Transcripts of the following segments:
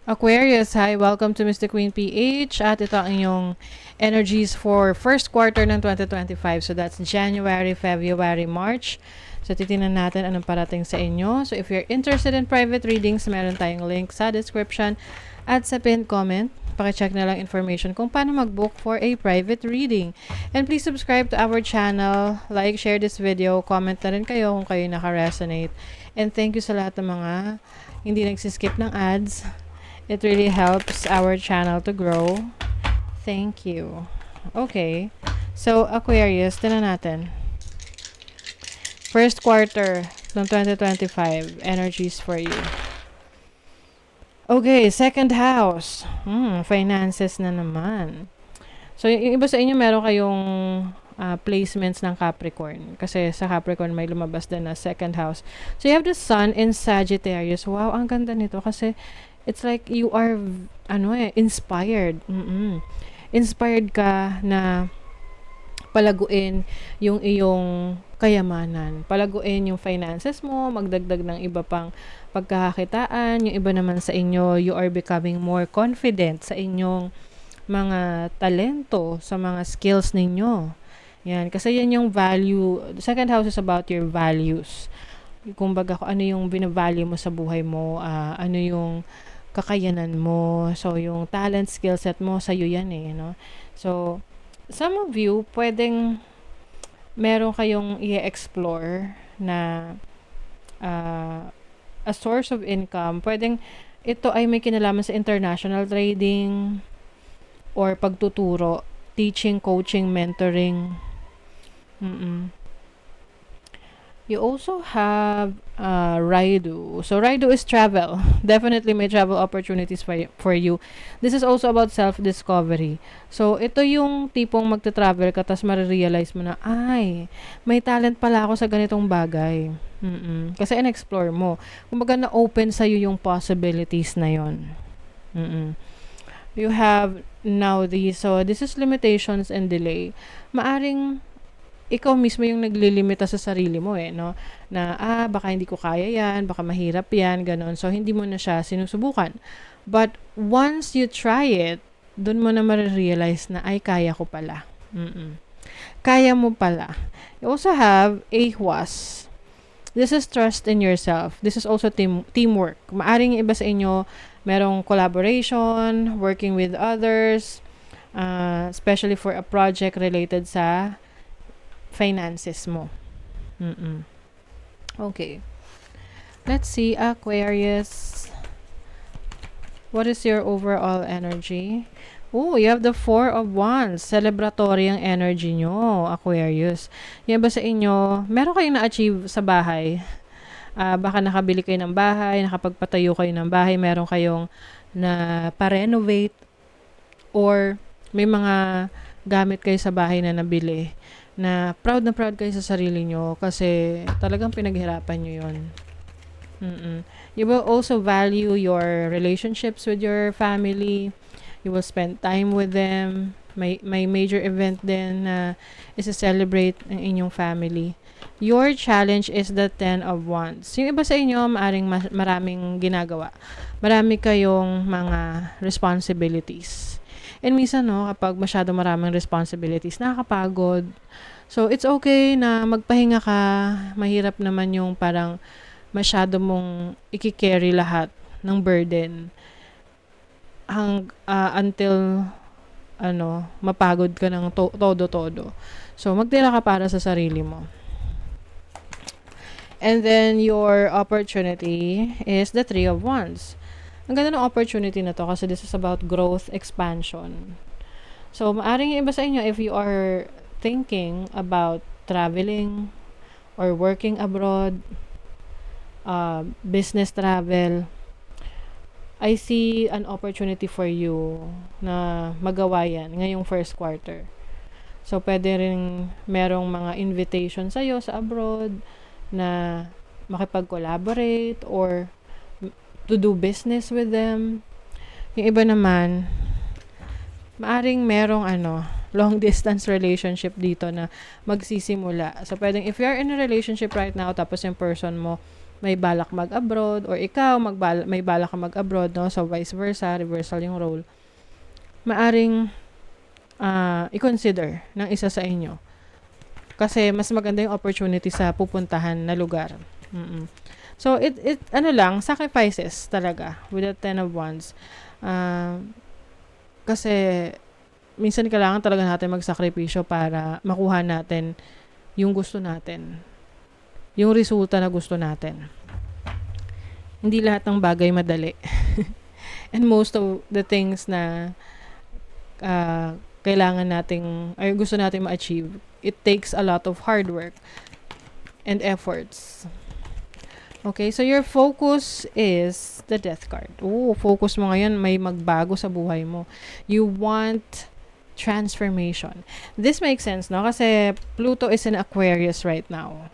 Aquarius, hi! Welcome to Mr. Queen PH at ito ang inyong energies for first quarter ng 2025. So that's January, February, March. So titingnan natin anong parating sa inyo. So if you're interested in private readings, meron tayong link sa description at sa pinned comment. Pakicheck na lang information kung paano mag-book for a private reading. And please subscribe to our channel, like, share this video, comment na rin kayo kung kayo naka-resonate. And thank you sa lahat ng mga hindi nagsiskip ng ads. It really helps our channel to grow. Thank you. Okay. So, Aquarius, tinan natin. First quarter ng 2025, energies for you. Okay, second house. Finances na naman. So, yung iba sa inyo, meron kayong placements ng Capricorn. Kasi sa Capricorn, may lumabas din na second house. So, you have the Sun in Sagittarius. Wow, ang ganda nito kasi it's like you are, inspired. Inspired ka na palaguin yung iyong kayamanan. Palaguin yung finances mo, magdagdag ng iba pang pagkakakitaan. Yung iba naman sa inyo, you are becoming more confident sa inyong mga talento, sa mga skills ninyo. Yan. Kasi yan yung value. The second house is about your values. Kumbaga, ano yung binavalue mo sa buhay mo, ano yung kakayanan mo. So, yung talent, skill set mo, sa'yo yan no? So, some of you, pwedeng meron kayong i-explore na a source of income. Pwedeng ito ay may kinalaman sa international trading or pagtuturo, teaching, coaching, mentoring. You also have Raidu. So, Raidu is travel. Definitely may travel opportunities for you. This is also about self-discovery. So, ito yung tipong magta-travel ka tapos marirealize mo na, ay, may talent pala ako sa ganitong bagay. Kasi in-explore mo. Kumbaga na-open sa'yo yung possibilities na yon. You have now these. So, this is limitations and delay. Maaring ikaw mismo yung naglilimita sa sarili mo no? Na, baka hindi ko kaya yan, baka mahirap yan, ganon. So, hindi mo na siya sinusubukan. But, once you try it, dun mo na marirealize na, ay, kaya ko pala. Kaya mo pala. You also have Ahwas. This is trust in yourself. This is also teamwork. Maaring iba sa inyo, merong collaboration, working with others, especially for a project related sa finances mo. Okay. Let's see, Aquarius. What is your overall energy? You have the Four of Wands. Celebratory ang energy nyo, Aquarius. Yan ba sa inyo, meron kayong na-achieve sa bahay? Baka nakabili kayo ng bahay, nakapagpatayo kayo ng bahay, meron kayong na pa-renovate, or may mga gamit kayo sa bahay na nabili na proud kayo sa sarili nyo kasi talagang pinaghirapan nyo yun. You will also value your relationships with your family. You will spend time with them. May major event din na isa-celebrate ang inyong family. Your challenge is the 10 of Wands. Yung iba sa inyo, maaring maraming ginagawa. Marami kayong mga responsibilities. And minsan, kapag masyado maraming responsibilities, nakakapagod. So, it's okay na magpahinga ka. Mahirap naman yung parang masyado mong i-carry lahat ng burden until mapagod ka ng todo-todo. So, magtira ka para sa sarili mo. And then, your opportunity is the Three of Wands. Ang ganda ng opportunity na to kasi this is about growth, expansion. So, maaring iba sa inyo if you are thinking about traveling or working abroad, business travel, I see an opportunity for you na magawa yan ngayong first quarter. So, pwede rin merong mga invitation sa'yo sa abroad na makipag-collaborate or to do business with them. Yung iba naman, maaring merong long distance relationship dito na magsisimula. So, pwedeng if you're in a relationship right now, tapos yung person mo may balak mag-abroad or ikaw may balak ka mag-abroad, no? So vice versa, reversal yung role. Maaring i-consider ng isa sa inyo. Kasi mas maganda yung opportunity sa pupuntahan na lugar. So it ano lang, sacrifices talaga with the 10 of Wands. Kasi minsan kailangan talaga natin magsakripisyo para makuha natin yung gusto natin. Yung resulta na gusto natin. Hindi lahat ng bagay madali. And most of the things na kailangan nating, ay gusto nating ma-achieve, it takes a lot of hard work and efforts. Okay, so your focus is the Death card. Focus mo ngayon, may magbago sa buhay mo. You want transformation. This makes sense, no? Kasi Pluto is in Aquarius right now.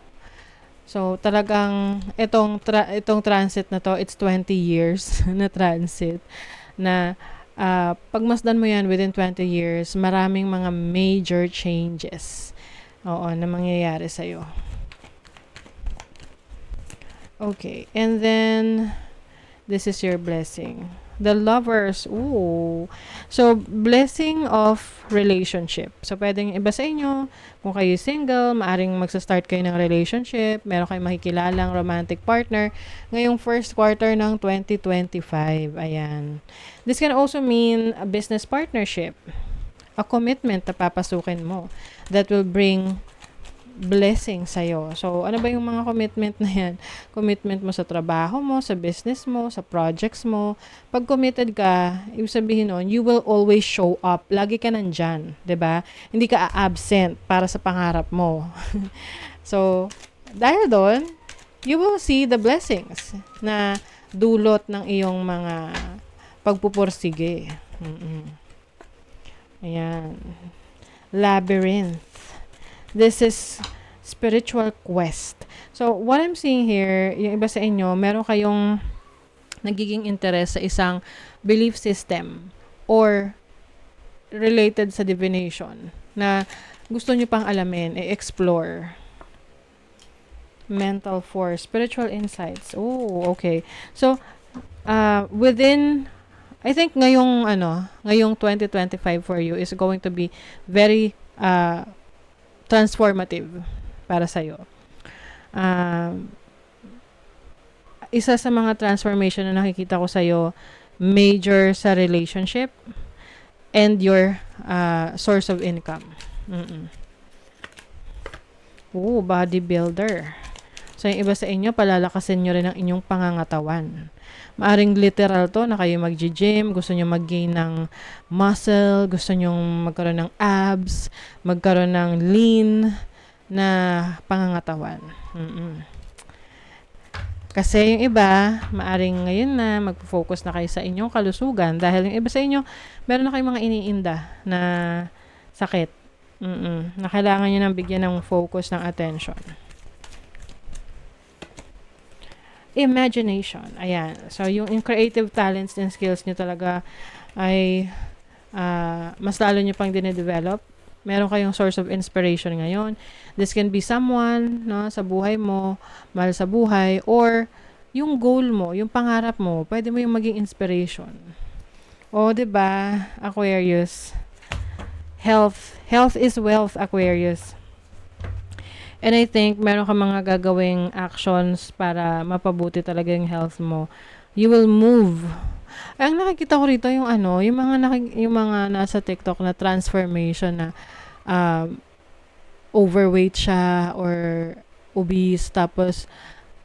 So, talagang itong transit na to, it's 20 years na transit na pagmasdan mo yan within 20 years, maraming mga major changes na mangyayari sa'yo. Okay, and then this is your blessing. The Lovers. So, blessing of relationship. So, pwedeng iba sa inyo, kung kayo single, maaring magsa-start kayo ng relationship, meron kayong makikilalang romantic partner ngayong first quarter ng 2025. Ayan. This can also mean a business partnership, a commitment na papasukin mo that will bring blessing sa'yo. So, ano ba yung mga commitment na yan? Commitment mo sa trabaho mo, sa business mo, sa projects mo. Pag committed ka, ibig sabihin nun, you will always show up. Lagi ka nandyan, 'di ba? Hindi ka absent para sa pangarap mo. So, dahil doon, you will see the blessings na dulot ng iyong mga pagpupursige. Ayan. Labyrinth. This is spiritual quest. So, what I'm seeing here, yung iba sa inyo, meron kayong nagiging interest sa isang belief system or related sa divination na gusto nyo pang alamin, i-explore. Mental force, spiritual insights. Okay. So, within, I think ngayong 2025 for you is going to be very transformative para sa'yo. Isa sa mga transformation na nakikita ko sa'yo, major sa relationship and your source of income. Bodybuilder. So, yung iba sa inyo, palalakasin nyo rin ang inyong pangangatawan. Maaring literal to na kayo mag-gym, gusto nyo mag-gain ng muscle, gusto nyo magkaroon ng abs, magkaroon ng lean na pangangatawan. Kasi yung iba, maaring ngayon na mag-focus na kayo sa inyong kalusugan dahil yung iba sa inyo, meron na kayong mga iniinda na sakit. Na kailangan nyo nang bigyan ng focus ng attention. Imagination. Ayan. So, yung creative talents and skills nyo talaga ay mas lalo nyo pang dinedevelop. Meron kayong source of inspiration ngayon. This can be someone, no, sa buhay mo, mahal sa buhay, or yung goal mo, yung pangarap mo, pwede mo yung maging inspiration. Diba, Aquarius? Health. Health is wealth, Aquarius. And I think meron ka mga gagawing actions para mapabuti talaga yung health mo. You will move. Ang nakikita ko rito yung yung mga nasa TikTok na transformation na overweight siya or obese, tapos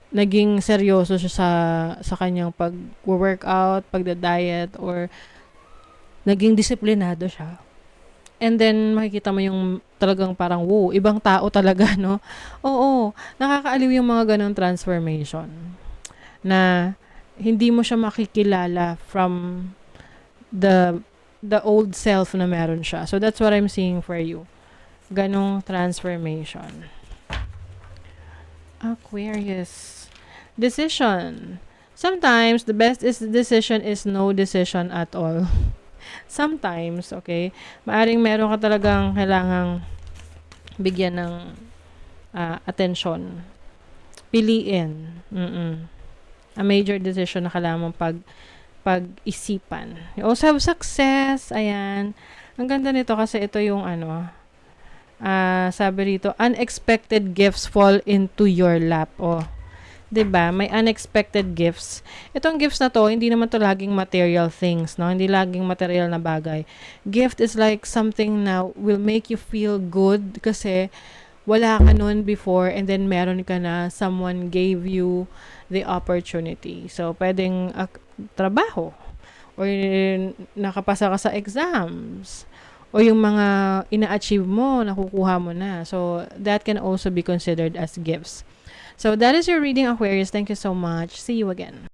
naging seryoso siya sa kanyang pag-workout, pagda-diet, or naging disiplinado siya. And then, makikita mo yung talagang parang, ibang tao talaga, no? Nakakaaliw yung mga ganong transformation. Na, hindi mo siya makikilala from the old self na meron siya. So, that's what I'm seeing for you. Ganong transformation. Aquarius. Decision. Sometimes, the best decision is no decision at all. Sometimes, okay, maaring meron ka talagang kailangang bigyan ng atensyon Piliin. A major decision na kailangan mong pag-isipan. You also have success. Ayan. Ang ganda nito kasi ito yung sabi rito, unexpected gifts fall into your lap. 'Di ba? May unexpected gifts. Itong gifts na to, hindi naman to laging material things, no? Hindi laging material na bagay. Gift is like something na will make you feel good kasi wala ka nun before and then meron ka na, someone gave you the opportunity. So, pwedeng trabaho or nakapasa ka sa exams o yung mga ina-achieve mo, nakukuha mo na. So, that can also be considered as gifts. So, that is your reading, Aquarius. Thank you so much. See you again.